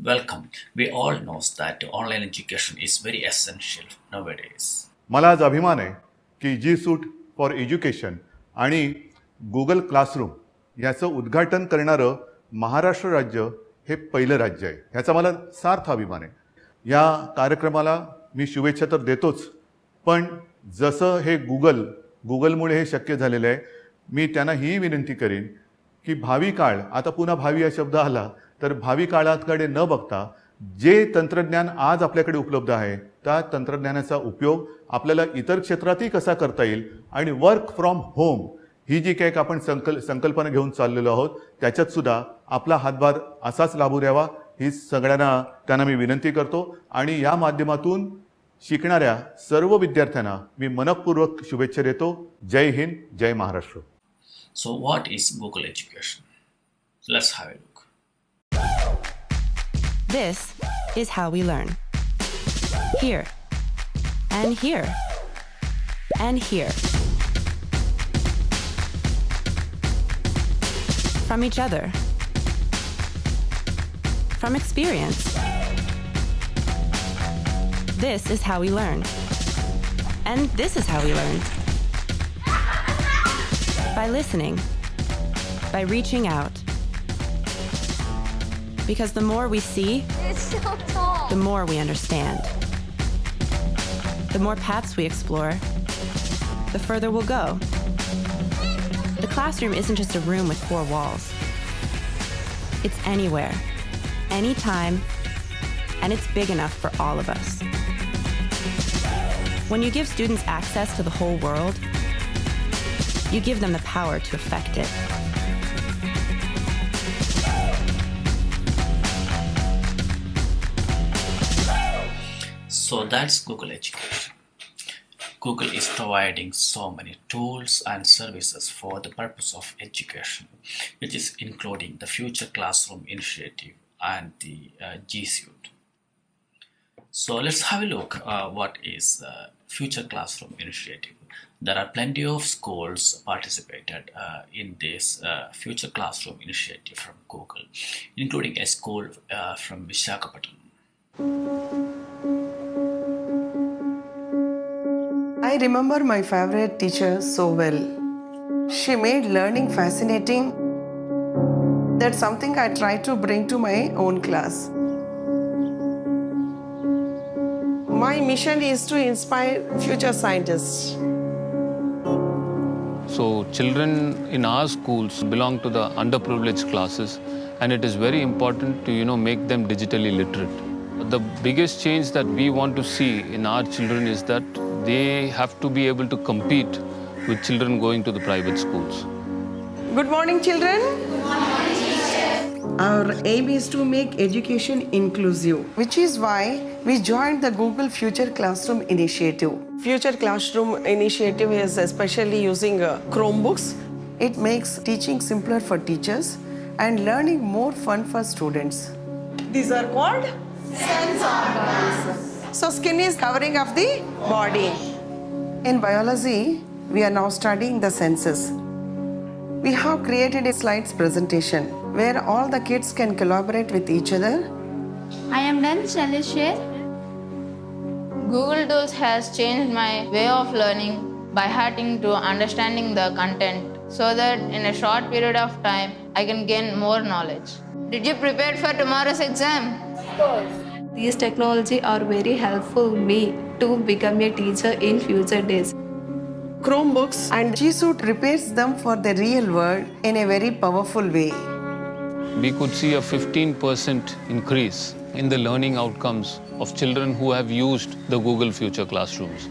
Welcome. We all know that online education is very essential nowadays. मला आज अभिमान आहे की जी सूट फॉर एज्युकेशन आणि गुगल क्लासरूम याचं उद्घाटन करणारं महाराष्ट्र राज्य हे पहिलं राज्य आहे. ह्याचा मला सार्थ अभिमान आहे. या कार्यक्रमाला मी शुभेच्छा तर देतोच, पण जसं हे गुगलमुळे हे शक्य झालेलं आहे, मी त्यांना ही विनंती करीन की भावी काळ, आता पुन्हा भावी हा शब्द आला, तर भावी काळाकडे न बघता जे तंत्रज्ञान आज आपल्याकडे उपलब्ध आहे त्या तंत्रज्ञानाचा उपयोग आपल्याला इतर क्षेत्रातही कसा करता येईल आणि वर्क फ्रॉम होम ही जी काही आपण संकल्पना घेऊन चाललेलो आहोत त्याच्यात सुद्धा आपला हातभार असाच लाभू द्यावा ही सगळ्यांना त्यांना मी विनंती करतो. आणि या माध्यमातून शिकणाऱ्या सर्व विद्यार्थ्यांना मी मनपूर्वक शुभेच्छा देतो. जय हिंद, जय Maharashtra. So what is Google education? Let's have a look. This is how we learn. Here, and here, and here. From each other. From experience. This is how we learn. And this is how we learn. By listening. By reaching out. Because the more we see, It's so tall. the more we understand. The more paths we explore, the further we'll go. The classroom isn't just a room with four walls. It's anywhere, anytime, and it's big enough for all of us. When you give students access to the whole world, you give them the power to affect it. So that's Google education. Google is providing so many tools and services for the purpose of education, which is including the Future Classroom Initiative and the G Suite. So let's have a look what is Future Classroom Initiative. There are plenty of schools participated in this Future Classroom Initiative from Google, including a school from Visakhapatnam. I remember my favorite teacher so well. She made learning fascinating. That's something I try to bring to my own class. My mission is to inspire future scientists. So children in our schools belong to the underprivileged classes, and it is very important to make them digitally literate. The biggest change that we want to see in our children is that they have to be able to compete with children going to the private schools. Good morning, children. Our aim is to make education inclusive, which is why we joined the Google Future Classroom Initiative. Future Classroom Initiative is especially using Chromebooks. It makes teaching simpler for teachers and learning more fun for students. These are called sense organs. So skin is covering of the body. In biology, we are now studying the senses. We have created a slides presentation where all the kids can collaborate with each other. I am done. Shall I share? Google Tools has changed my way of learning by having to understanding the content so that in a short period of time I can gain more knowledge. Did you prepare for tomorrow's exam? Of course. These technology are very helpful me to become a teacher in future days. Chromebooks and G Suite prepares them for the real world in a very powerful way. We could see a 15% increase in the learning outcomes of children who have used the Google Future Classrooms.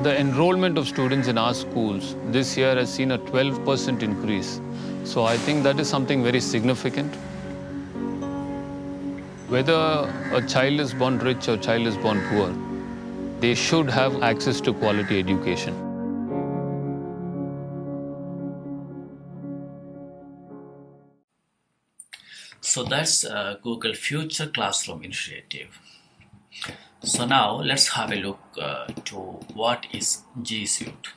The enrollment of students in our schools this year has seen a 12% increase. So I think that is something very significant. Whether a child is born rich or child is born poor, they should have access to quality education. So that's Google Future Classroom Initiative. So now let's have a look to what is G Suite.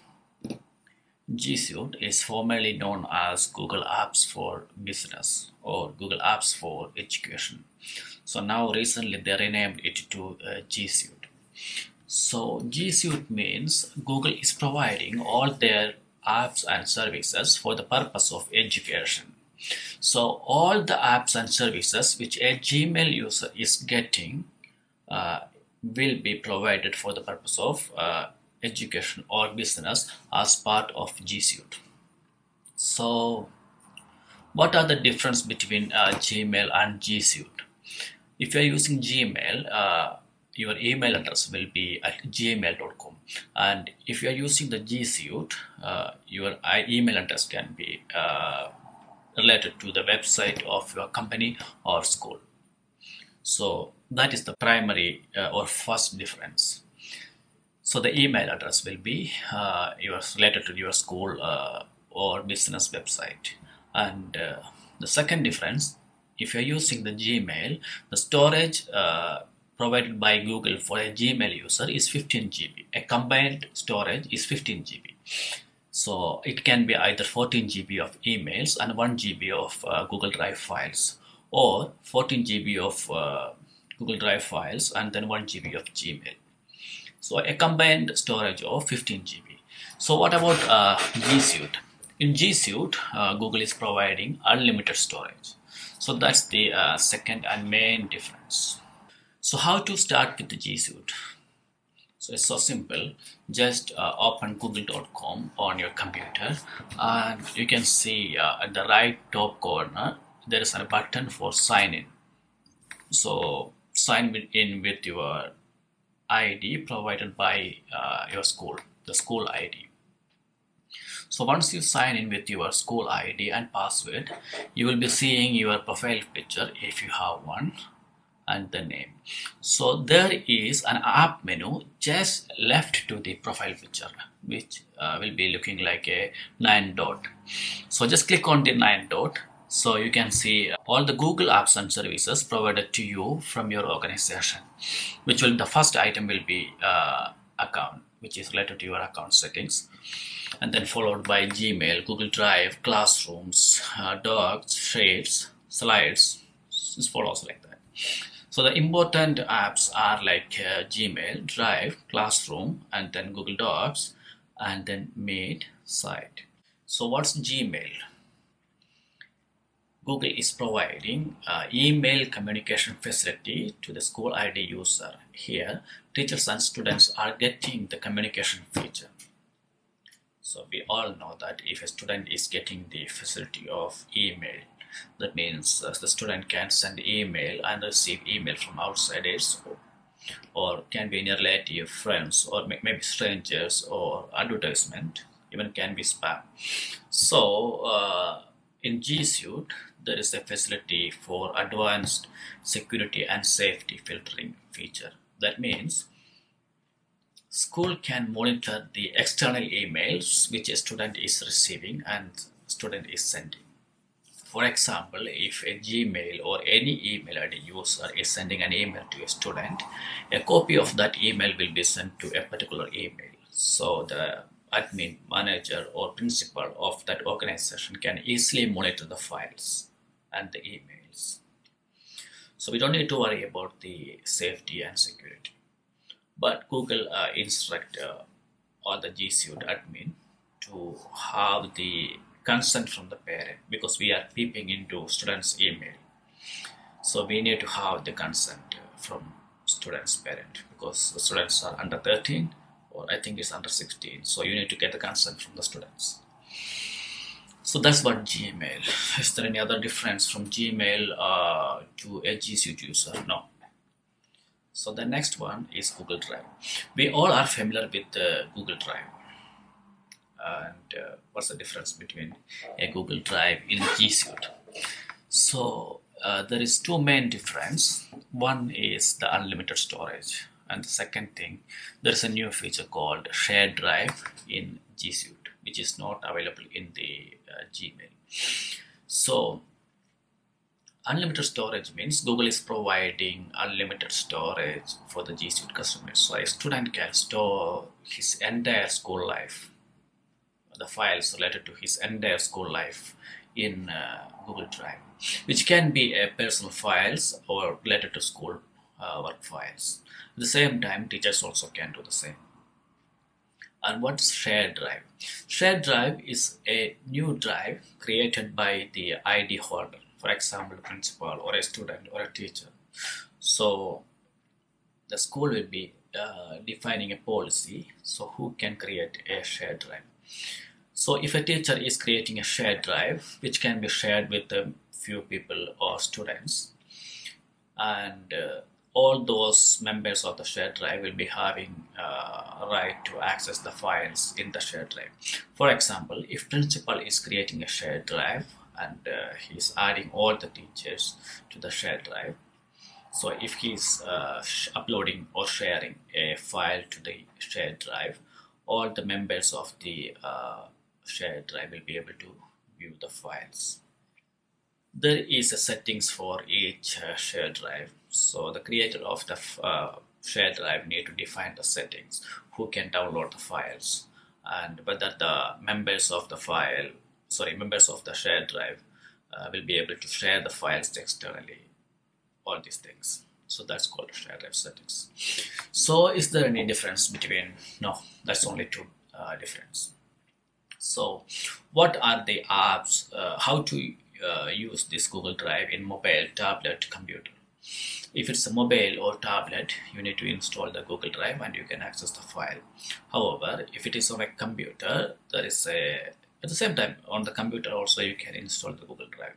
G Suite is formerly known as Google Apps for Business or Google Apps for Education. So now recently they renamed it to G Suite. So G Suite means Google is providing all their apps and services for the purpose of education. So all the apps and services which a Gmail user is getting will be provided for the purpose of education or business as part of G Suite. So what are the difference between Gmail and G Suite? If you are using Gmail, your email address will be at gmail.com, and if you are using the G Suite, your email address can be related to the website of your company or school. So that is the primary or first difference. So the email address will be related to your school or business website. And the second difference, if you're using the Gmail, the storage provided by Google for a Gmail user is 15 GB. A combined storage is 15 GB. So it can be either 14 GB of emails and 1 GB of Google Drive files, or 14 GB of Google Drive files and then 1 GB of Gmail. So a combined storage of 15 GB. So what about G Suite? In G Suite, Google is providing unlimited storage. So that's the second and main difference. So how to start with the G Suite? So it's so simple. Just open google.com on your computer, and you can see at the right top corner there is a button for sign in. So sign in with your ID provided by your school, the school ID. So once you sign in with your school ID and password, you will be seeing your profile picture if you have one, and the name. So there is an app menu just left to the profile picture, which will be looking like a 9 dot. So just click on the 9 dot. So you can see all the Google apps and services provided to you from your organization, which will, the first item will be account, which is related to your account settings, and then followed by Gmail, Google Drive, Classrooms, Docs, Shapes, Slides. It follows like that. So the important apps are like Gmail, Drive, Classroom, and then Google Docs, and then Meet, Site. So what's Gmail? Google is providing email communication facility to the school ID user. Here, teachers and students are getting the communication feature. So we all know that if a student is getting the facility of email, that means the student can send email and receive email from outsiders, or can be any relative, friends, or maybe strangers, or advertisement, even can be spam. So in G Suite, there is a facility for advanced security and safety filtering feature. That means school can monitor the external emails which a student is receiving and student is sending. For example, if a Gmail or any email ID user is sending an email to a student, a copy of that email will be sent to a particular email. So the admin, manager, or principal of that organization can easily monitor the files and the emails. So we don't need to worry about the safety and security. But Google instruct all the G Suite admin to have the consent from the parent, because we are peeping into students' email. So we need to have the consent from students' parent, because the students are under 13, or I think it's under 16. So you need to get the consent from the students. So that's what Gmail. Is there any other difference from Gmail to a G Suite user? No. So the next one is Google Drive. We all are familiar with Google Drive. And what's the difference between a Google Drive in G Suite? So there is two main difference. One is the unlimited storage, and the second thing, there is a new feature called Shared Drive in G Suite, which is not available in the Gmail. So unlimited storage means Google is providing unlimited storage for the G Suite customers. So a student can store his entire school life the files related to his entire school life in Google Drive, which can be personal files or related to school work files. At the same time, teachers also can do the same. And what's shared drive? Shared drive is a new drive created by the ID holder, for example, a principal or a student or a teacher. So the school will be defining a policy, so who can create a shared drive. So if a teacher is creating a shared drive, which can be shared with a few people or students, and all those members of the shared drive will be having right to access the files in the shared drive. For example, if principal is creating a shared drive and he's adding all the teachers to the shared drive, so if he's uploading or sharing a file to the shared drive, all the members of the shared drive will be able to view the files. There is a settings for each shared drive. So the creator of the shared drive need to define the settings, who can download the files, and whether the members of the shared drive will be able to share the files externally. All these things. So that's called shared drive settings. So is there any difference between? No, that's only two difference. So what are the apps? How to use this Google Drive in mobile, tablet, computer? If it's a mobile or tablet, you need to install the Google Drive and you can access the file. However, if it is on a computer, there is at the same time on the computer also you can install the Google Drive.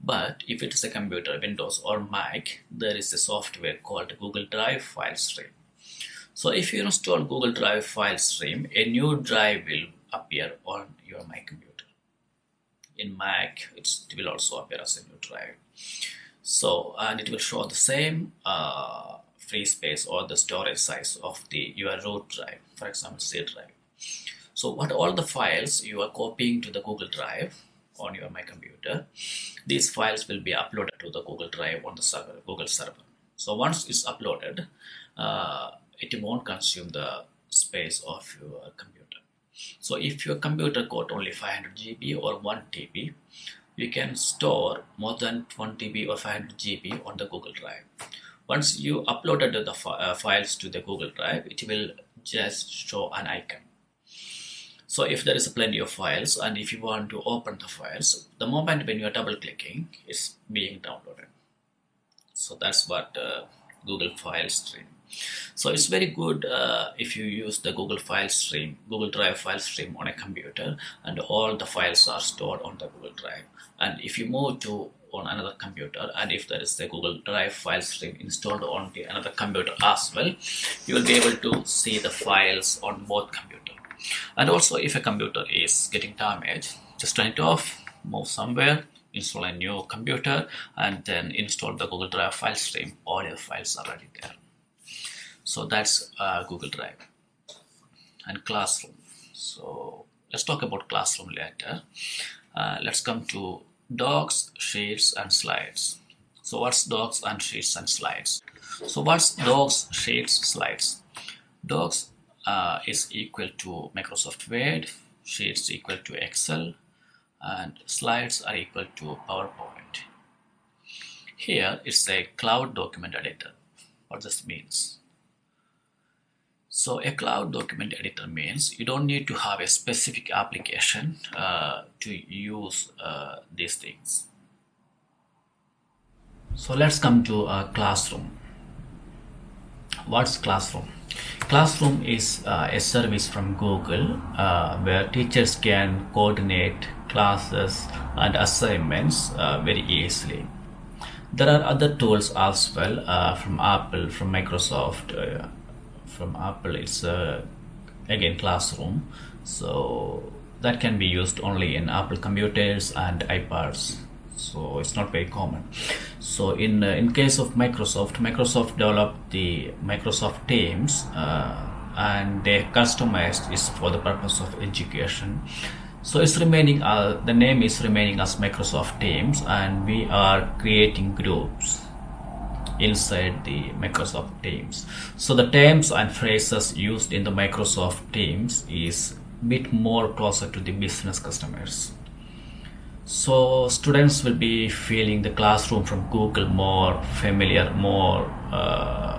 But if it is a computer, Windows or Mac, there is a software called Google Drive File Stream. So if you install Google Drive File Stream, a new drive will appear on your Mac computer. In Mac, it will also appear as a new drive. So, and it will show the same free space or the storage size of your root drive, for example, C drive. So what all the files you are copying to the Google Drive on your My Computer, these files will be uploaded to the Google Drive on the server, Google server. So once it's uploaded, it won't consume the space of your computer. So if your computer got only 500 GB or 1 TB, you can store more than 1 TB or 500 GB on the Google Drive. Once you uploaded the files to the Google Drive, it will just show an icon. So if there is plenty of files and if you want to open the files, the moment when you are double clicking, it's being downloaded. So that's what Google File Stream. So it's very good if you use the Google Drive File Stream on a computer, and all the files are stored on the Google Drive. And if you move to on another computer, and if there is a Google Drive File Stream installed on another computer as well, you will be able to see the files on both computers. And also, if a computer is getting damaged, just turn it off, move somewhere, install a new computer, and then install the Google Drive File Stream. All your files are already there. So that's Google Drive. And Classroom. So let's talk about Classroom later. Let's come to Docs, Sheets, and Slides. So what's Docs and Sheets and Slides? So what's Docs, Sheets, Slides? Docs is equal to Microsoft Word, Sheets equal to Excel, and Slides are equal to PowerPoint. Here it's a cloud document editor. What this means? So a cloud document editor means you don't need to have a specific application to use these things. So let's come to Classroom. What's Classroom? Classroom is a service from Google where teachers can coordinate classes and assignments very easily. There are other tools as well from Apple, from Microsoft. From Apple, it's again Classroom. So that can be used only in Apple computers and iPads. So it's not very common. So in case of Microsoft developed the Microsoft Teams and they customized it for the purpose of education. So it's remaining, the name is remaining as Microsoft Teams, and we are creating groups inside the Microsoft Teams. So the terms and phrases used in the Microsoft Teams is bit more closer to the business customers. So students will be feeling the classroom from Google more familiar, more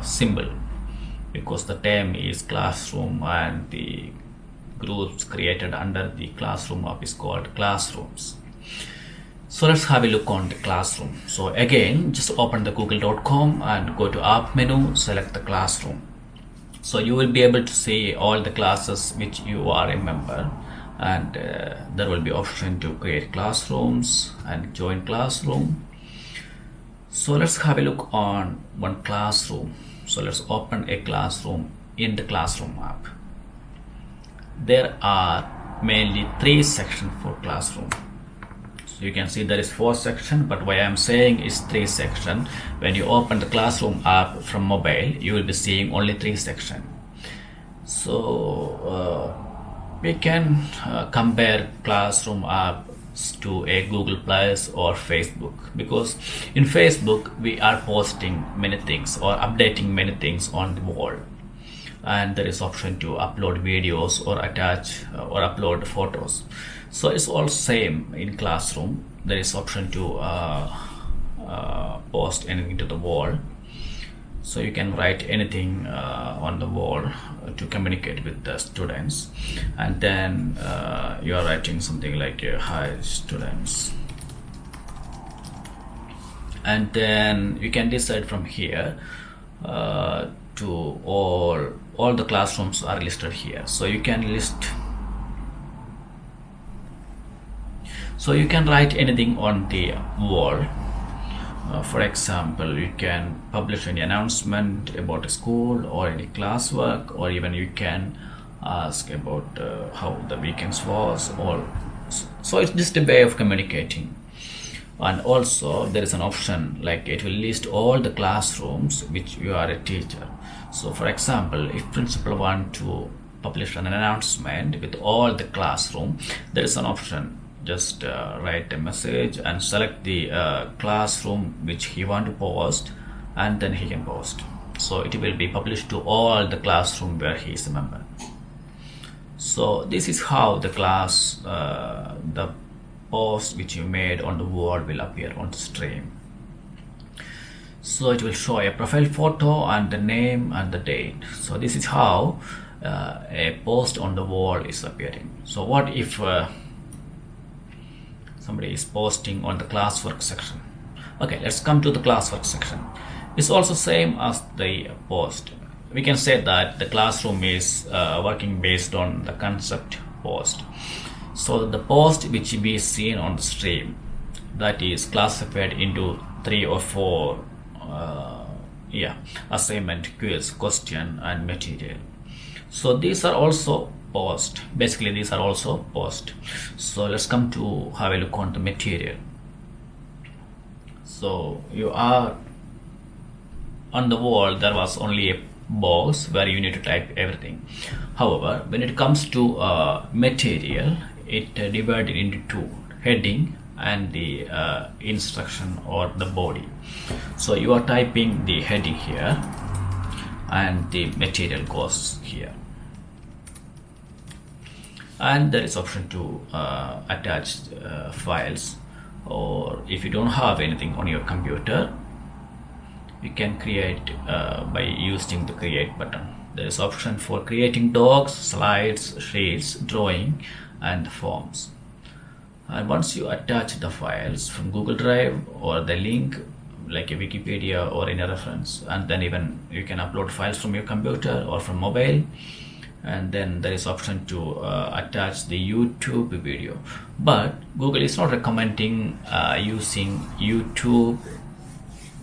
simple, because the term is classroom and the groups created under the classroom app is called classrooms. So let's have a look on the classroom. So again, just open the google.com and go to app menu, select the classroom. So you will be able to see all the classes which you are a member, and there will be option to create classrooms and join classroom. So let's have a look on one classroom. So let's open a classroom in the classroom app. There are mainly 3 sections for classroom. So you can see there is 4 sections, but why I am saying is 3 sections. When you open the classroom app from mobile, you will be seeing only 3 sections. So we can compare classroom apps to a Google Plus or Facebook, because in Facebook we are posting many things or updating many things on the wall, and there is option to upload videos or attach or upload photos. So it's all same in classroom. There is option to post anything to the wall. So you can write anything on the wall to communicate with the students, and then you are writing something like hi students, and then you can decide from here to all the classrooms are listed here. So you can write anything on the wall. For example, you can publish any announcement about a school or any classwork, or even you can ask about how the weekends was, or so it's just a way of communicating. And also there is an option like it will list all the classrooms which you are a teacher. So for example, if principal want to publish an announcement with all the classroom, there is an option. Just write a message and select the classroom which he want to post, and then he can post. So it will be published to all the classroom where he is a member. So this is how the the post which you made on the wall will appear on the stream. So it will show a profile photo and the name and the date. So this is how a post on the wall is appearing. So what if somebody is posting on the classwork section? Okay, let's come to the classwork section. It's also same as the post. We can say that the classroom is working based on the concept post. So the post which we seen on the stream, that is classified into 3 or 4 assignment, quiz, question and material. So these are also post. Basically these are also post. So let's come to have a look on the material. So you are on the wall, there was only a box where you need to type everything. However, when it comes to material, it divided into 2, heading and the instruction or the body. So you are typing the heading here and the material goes here. And there is option to attach files, or if you don't have anything on your computer, you can create by using the create button. There is option for creating docs, slides, sheets, drawing and forms. And once you attach the files from Google Drive or the link like a Wikipedia or any reference, and then even you can upload files from your computer or from mobile. And then there is option to attach the YouTube video, but Google is not recommending using YouTube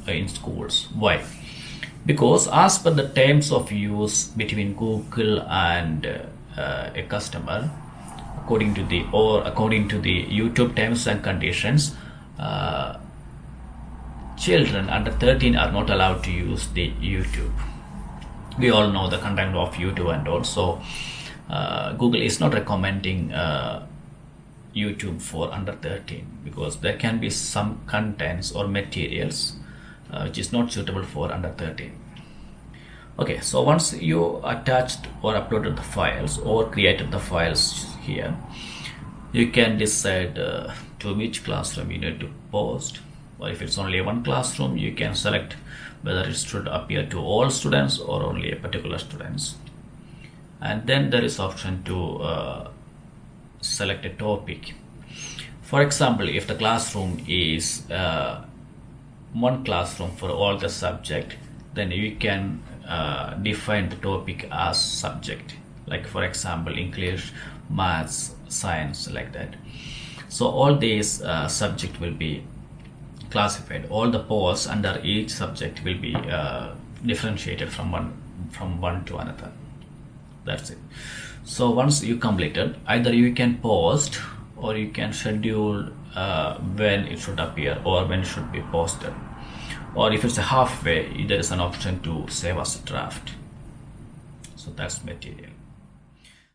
in schools. Why? Because as per the terms of use between Google and a customer, according to the YouTube terms and conditions, children under 13 are not allowed to use the YouTube. We all know the content of YouTube, and also Google is not recommending YouTube for under 13, because there can be some contents or materials which is not suitable for under 13. Okay, so once you attached or uploaded the files or created the files here, you can decide to which classroom you need to post, or if it's only one classroom, you can select whether it should appear to all students or only a particular students. And then there is option to select a topic. For example, if the classroom is one classroom for all the subject, then you can define the topic as subject, like for example English, maths, science, like that. So all these subject will be classified. All the posts under each subject will be differentiated from one to another. That's it. So once you completed, either you can post or you can schedule when it should appear or when it should be posted. Or if it's a halfway, there is an option to save as a draft. So that's material.